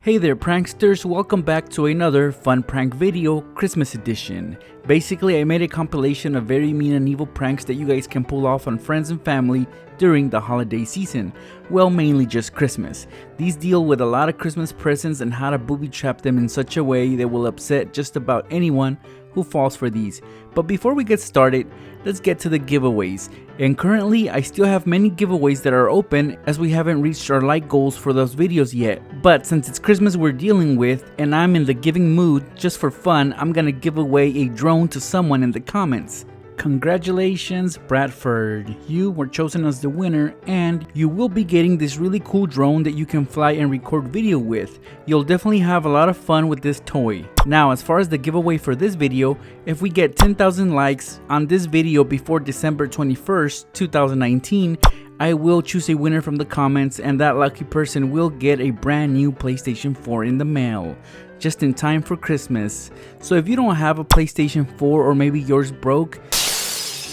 Hey there pranksters, welcome back to another fun prank video, Christmas edition. Basically, I made a compilation of very mean and evil pranks that you guys can pull off on friends and family during the holiday season. Well, mainly just Christmas. These deal with a lot of Christmas presents and how to booby trap them in such a way that will upset just about anyone who falls for these. But before we get started, let's get to the giveaways. And currently, I still have many giveaways that are open as we haven't reached our like goals for those videos yet. But since it's Christmas we're dealing with and I'm in the giving mood, just for fun, I'm gonna give away a drone to someone in the comments. Congratulations, Bradford. You were chosen as the winner and you will be getting this really cool drone that you can fly and record video with. You'll definitely have a lot of fun with this toy. Now, as far as the giveaway for this video, if we get 10,000 likes on this video before December 21st, 2019, I will choose a winner from the comments and that lucky person will get a brand new PlayStation 4 in the mail, just in time for Christmas. So if you don't have a PlayStation 4 or maybe yours broke,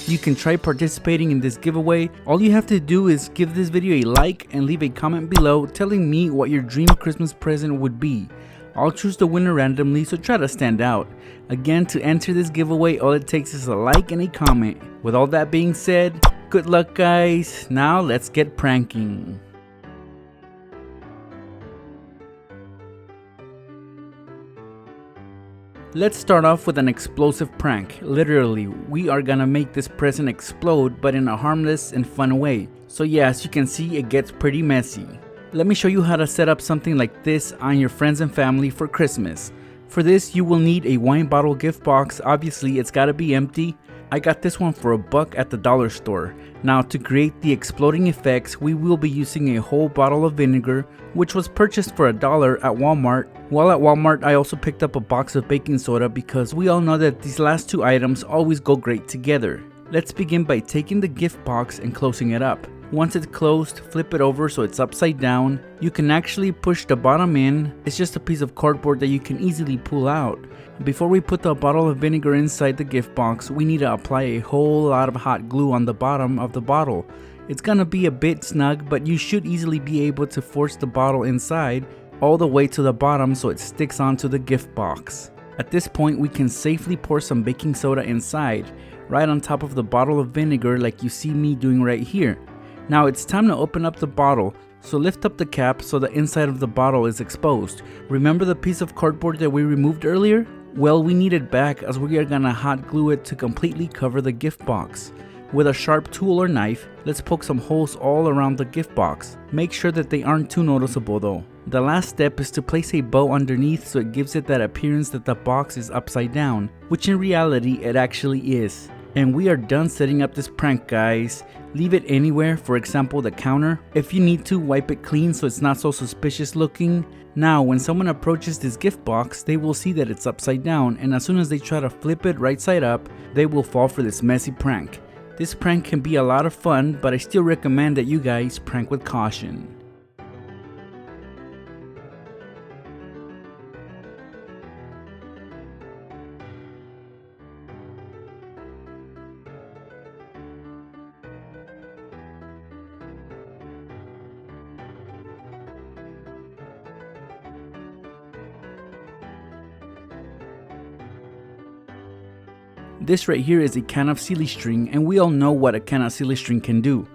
you can try participating in this giveaway. All you have to do is give this video a like and leave a comment below telling me what your dream Christmas present would be. I'll choose the winner randomly, so try to stand out. Again, to enter this giveaway, all it takes is a like and a comment. With all that being said, good luck guys. Now let's get pranking. Let's start off with an explosive prank. Literally, we are gonna make this present explode, but in a harmless and fun way. So yeah, as you can see, it gets pretty messy. Let me show you how to set up something like this on your friends and family for Christmas. For this, you will need a wine bottle gift box. Obviously, it's gotta be empty. I got this one for $1 at the dollar store. Now, to create the exploding effects, we will be using a whole bottle of vinegar, which was purchased for $1 at Walmart. While at Walmart, I also picked up a box of baking soda because we all know that these last two items always go great together. Let's begin by taking the gift box and closing it up. Once it's closed, flip it over so it's upside down. You can actually push the bottom in. It's just a piece of cardboard that you can easily pull out. Before we put the bottle of vinegar inside the gift box, we need to apply a whole lot of hot glue on the bottom of the bottle. It's gonna be a bit snug, but you should easily be able to force the bottle inside all the way to the bottom so it sticks onto the gift box. At this point, we can safely pour some baking soda inside, right on top of the bottle of vinegar like you see me doing right here. Now it's time to open up the bottle, so lift up the cap so the inside of the bottle is exposed. Remember the piece of cardboard that we removed earlier? Well, we need it back as we are gonna hot glue it to completely cover the gift box. With a sharp tool or knife, let's poke some holes all around the gift box. Make sure that they aren't too noticeable though. The last step is to place a bow underneath so it gives it that appearance that the box is upside down, which in reality it actually is. And we are done setting up this prank, guys. Leave it anywhere, for example the counter. If you need to, wipe it clean so it's not so suspicious looking. Now when someone approaches this gift box, they will see that it's upside down, and as soon as they try to flip it right side up, they will fall for this messy prank. This prank can be a lot of fun, but I still recommend that you guys prank with caution. This right here is a can of silly string, and we all know what a can of silly string can do.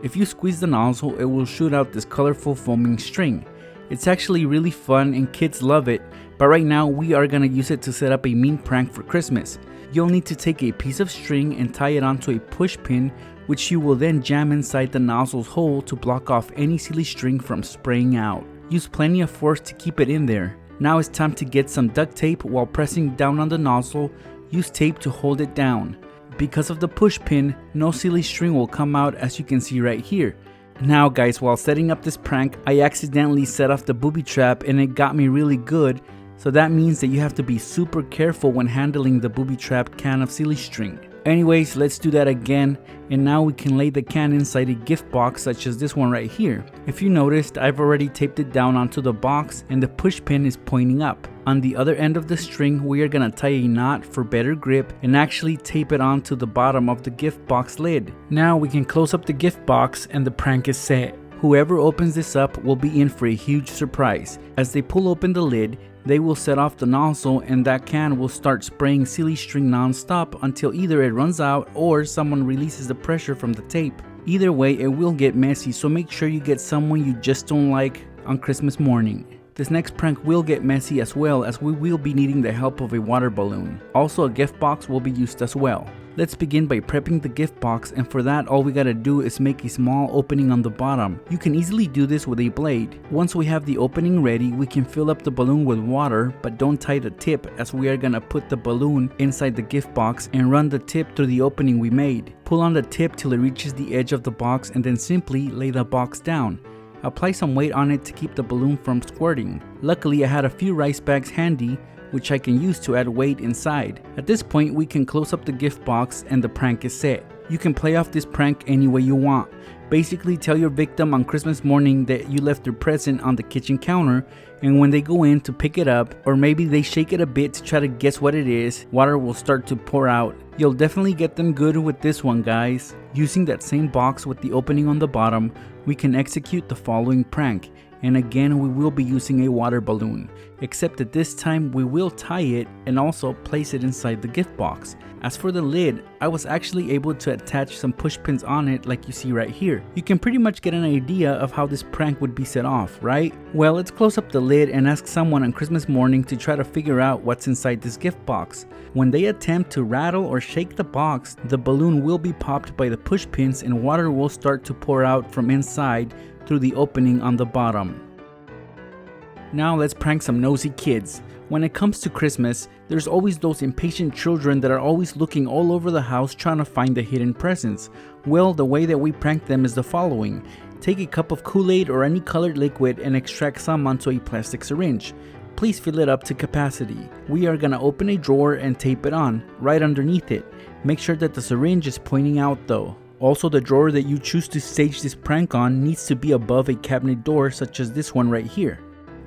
If you squeeze the nozzle, it will shoot out this colorful foaming string. It's actually really fun and kids love it, but right now we are gonna use it to set up a mean prank for Christmas. You'll need to take a piece of string and tie it onto a push pin, which you will then jam inside the nozzle's hole to block off any silly string from spraying out. Use plenty of force to keep it in there. Now it's time to get some duct tape. While pressing down on the nozzle, use tape to hold it down. Because of the push pin, no silly string will come out, as you can see right here. Now guys, while setting up this prank, I accidentally set off the booby trap and it got me really good. So that means that you have to be super careful when handling the booby trap can of silly string. Anyways, let's do that again, and now we can lay the can inside a gift box such as this one right here. If you noticed, I've already taped it down onto the box and the push pin is pointing up. On the other end of the string, we are gonna tie a knot for better grip and actually tape it onto the bottom of the gift box lid. Now we can close up the gift box and the prank is set. Whoever opens this up will be in for a huge surprise. As they pull open the lid, they will set off the nozzle and that can will start spraying silly string non-stop until either it runs out or someone releases the pressure from the tape. Either way, it will get messy, so make sure you get someone you just don't like on Christmas morning. This next prank will get messy as well, as we will be needing the help of a water balloon. Also, a gift box will be used as well. Let's begin by prepping the gift box, and for that all we gotta do is make a small opening on the bottom. You can easily do this with a blade. Once we have the opening ready, we can fill up the balloon with water, but don't tie the tip, as we are gonna put the balloon inside the gift box and run the tip through the opening we made. Pull on the tip till it reaches the edge of the box and then simply lay the box down. Apply some weight on it to keep the balloon from squirting. Luckily, I had a few rice bags handy, which I can use to add weight inside. At this point, we can close up the gift box and the prank is set. You can play off this prank any way you want. Basically, tell your victim on Christmas morning that you left their present on the kitchen counter, and when they go in to pick it up, or maybe they shake it a bit to try to guess what it is, water will start to pour out. You'll definitely get them good with this one, guys. Using that same box with the opening on the bottom, we can execute the following prank. And again, we will be using a water balloon, except that this time we will tie it and also place it inside the gift box. As for the lid, I was actually able to attach some push pins on it like you see right here. You can pretty much get an idea of how this prank would be set off, right? Well, let's close up the lid and ask someone on Christmas morning to try to figure out what's inside this gift box. When they attempt to rattle or shake the box, the balloon will be popped by the push pins and water will start to pour out from inside through the opening on the bottom. Now let's prank some nosy kids. When it comes to Christmas, there's always those impatient children that are always looking all over the house trying to find the hidden presents. Well, the way that we prank them is the following. Take a cup of KoolAid or any colored liquid and extract some onto a plastic syringe. Please fill it up to capacity. We are gonna open a drawer and tape it on, right underneath it. Make sure that the syringe is pointing out though. Also, the drawer that you choose to stage this prank on needs to be above a cabinet door such as this one right here.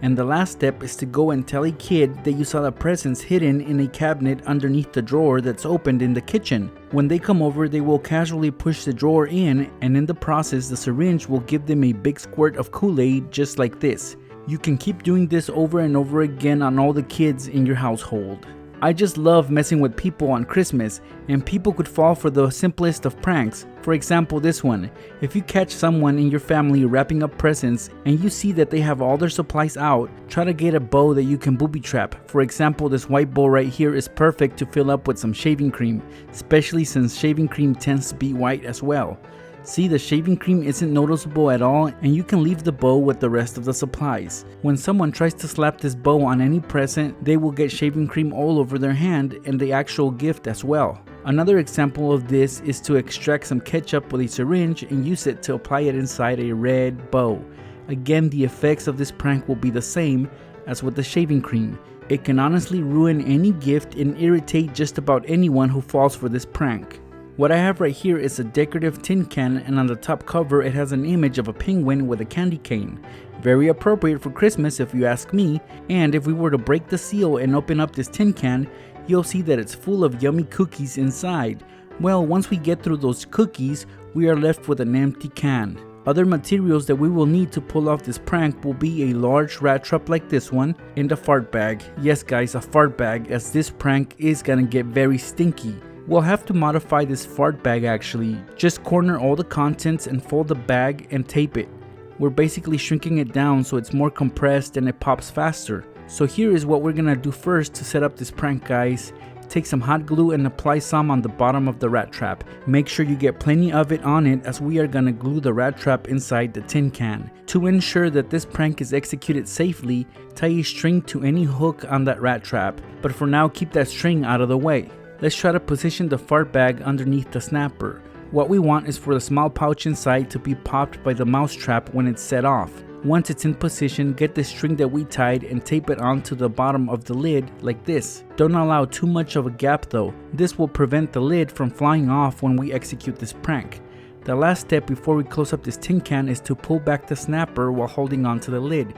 And the last step is to go and tell a kid that you saw the presents hidden in a cabinet underneath the drawer that's opened in the kitchen. When they come over, they will casually push the drawer in, and in the process, the syringe will give them a big squirt of KoolAid just like this. You can keep doing this over and over again on all the kids in your household. I just love messing with people on Christmas, and people could fall for the simplest of pranks. For example, this one. If you catch someone in your family wrapping up presents and you see that they have all their supplies out, try to get a bow that you can booby trap. For example, this white bow right here is perfect to fill up with some shaving cream, especially since shaving cream tends to be white as well. See, the shaving cream isn't noticeable at all, and you can leave the bow with the rest of the supplies. When someone tries to slap this bow on any present, they will get shaving cream all over their hand and the actual gift as well. Another example of this is to extract some ketchup with a syringe and use it to apply it inside a red bow. Again, the effects of this prank will be the same as with the shaving cream. It can honestly ruin any gift and irritate just about anyone who falls for this prank. What I have right here is a decorative tin can, and on the top cover it has an image of a penguin with a candy cane. Very appropriate for Christmas if you ask me, and if we were to break the seal and open up this tin can, you'll see that it's full of yummy cookies inside. Well, once we get through those cookies, we are left with an empty can. Other materials that we will need to pull off this prank will be a large rat trap like this one and a fart bag. Yes guys, a fart bag, as this prank is gonna get very stinky. We'll have to modify this fart bag actually. Just corner all the contents and fold the bag and tape it. We're basically shrinking it down so it's more compressed and it pops faster. So here is what we're gonna do first to set up this prank, guys. Take some hot glue and apply some on the bottom of the rat trap. Make sure you get plenty of it on it, as we are gonna glue the rat trap inside the tin can. To ensure that this prank is executed safely, tie a string to any hook on that rat trap, but for now keep that string out of the way. Let's try to position the fart bag underneath the snapper. What we want is for the small pouch inside to be popped by the mouse trap when it's set off. Once it's in position, get the string that we tied and tape it onto the bottom of the lid like this. Don't allow too much of a gap though. This will prevent the lid from flying off when we execute this prank. The last step before we close up this tin can is to pull back the snapper while holding onto the lid.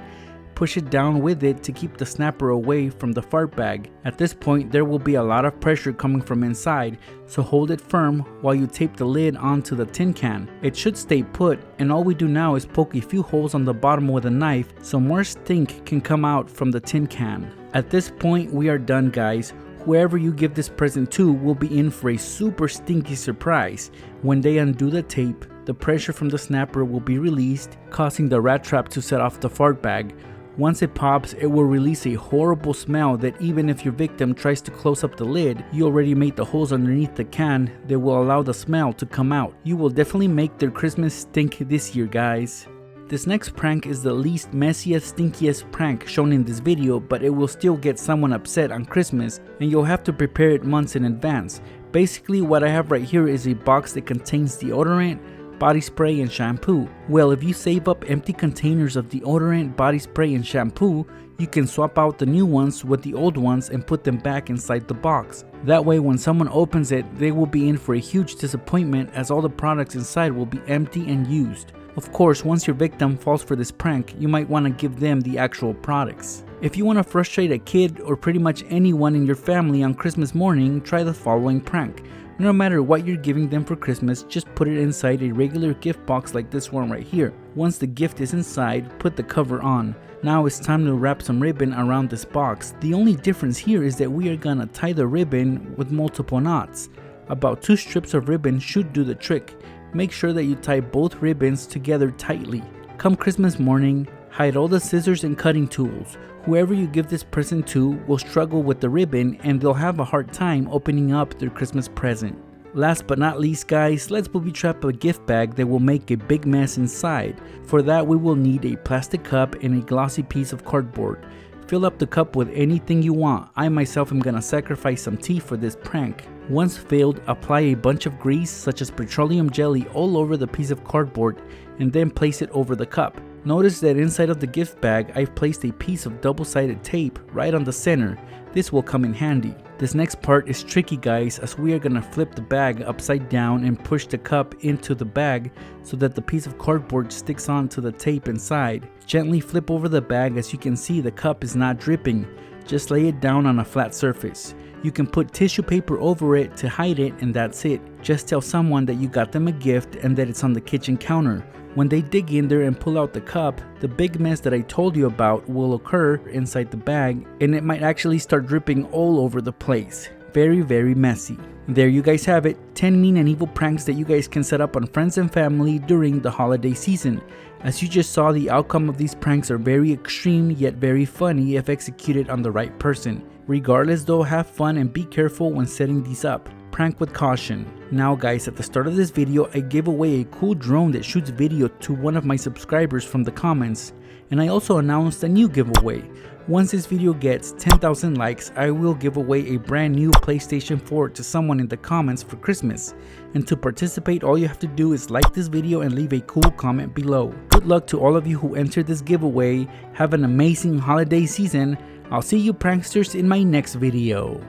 push it down with it to keep the snapper away from the fart bag. At this point, there will be a lot of pressure coming from inside, so hold it firm while you tape the lid onto the tin can. It should stay put, and all we do now is poke a few holes on the bottom with a knife so more stink can come out from the tin can. At this point, we are done, guys. Whoever you give this present to will be in for a super stinky surprise. When they undo the tape, the pressure from the snapper will be released, causing the rat trap to set off the fart bag. Once it pops, it will release a horrible smell that even if your victim tries to close up the lid, you already made the holes underneath the can that will allow the smell to come out. You will definitely make their Christmas stink this year, guys. This next prank is the least messiest, stinkiest prank shown in this video, but it will still get someone upset on Christmas, and you'll have to prepare it months in advance. Basically, what I have right here is a box that contains deodorant, body spray, and shampoo. Well, if you save up empty containers of deodorant, body spray, and shampoo, you can swap out the new ones with the old ones and put them back inside the box. That way, when someone opens it, they will be in for a huge disappointment as all the products inside will be empty and used. Of course, once your victim falls for this prank, you might want to give them the actual products. If you want to frustrate a kid or pretty much anyone in your family on Christmas morning, try the following prank. No matter what you're giving them for Christmas, just put it inside a regular gift box like this one right here. Once the gift is inside, put the cover on. Now it's time to wrap some ribbon around this box. The only difference here is that we are gonna tie the ribbon with multiple knots. About 2 strips of ribbon should do the trick. Make sure that you tie both ribbons together tightly. Come Christmas morning, hide all the scissors and cutting tools. Whoever you give this present to will struggle with the ribbon and they'll have a hard time opening up their Christmas present. Last but not least, guys, let's booby trap a gift bag that will make a big mess inside. For that, we will need a plastic cup and a glossy piece of cardboard. Fill up the cup with anything you want. I myself am gonna sacrifice some tea for this prank. Once filled, apply a bunch of grease such as petroleum jelly all over the piece of cardboard and then place it over the cup. Notice that inside of the gift bag, I've placed a piece of double-sided tape right on the center. This will come in handy. This next part is tricky, guys, as we are gonna flip the bag upside down and push the cup into the bag so that the piece of cardboard sticks onto the tape inside. Gently flip over the bag. As you can see, the cup is not dripping. Just lay it down on a flat surface. You can put tissue paper over it to hide it, and that's it. Just tell someone that you got them a gift and that it's on the kitchen counter. When they dig in there and pull out the cup, the big mess that I told you about will occur inside the bag, and it might actually start dripping all over the place. Very, very messy. There you guys have it, 10 mean and evil pranks that you guys can set up on friends and family during the holiday season. As you just saw, the outcome of these pranks are very extreme yet very funny if executed on the right person. Regardless though, have fun and be careful when setting these up. Prank with caution. Now guys, at the start of this video, I gave away a cool drone that shoots video to one of my subscribers from the comments, and I also announced a new giveaway. Once this video gets 10,000 likes, I will give away a brand new PlayStation 4 to someone in the comments for Christmas. And to participate, all you have to do is like this video and leave a cool comment below. Good luck to all of you who entered this giveaway. Have an amazing holiday season. I'll see you pranksters in my next video.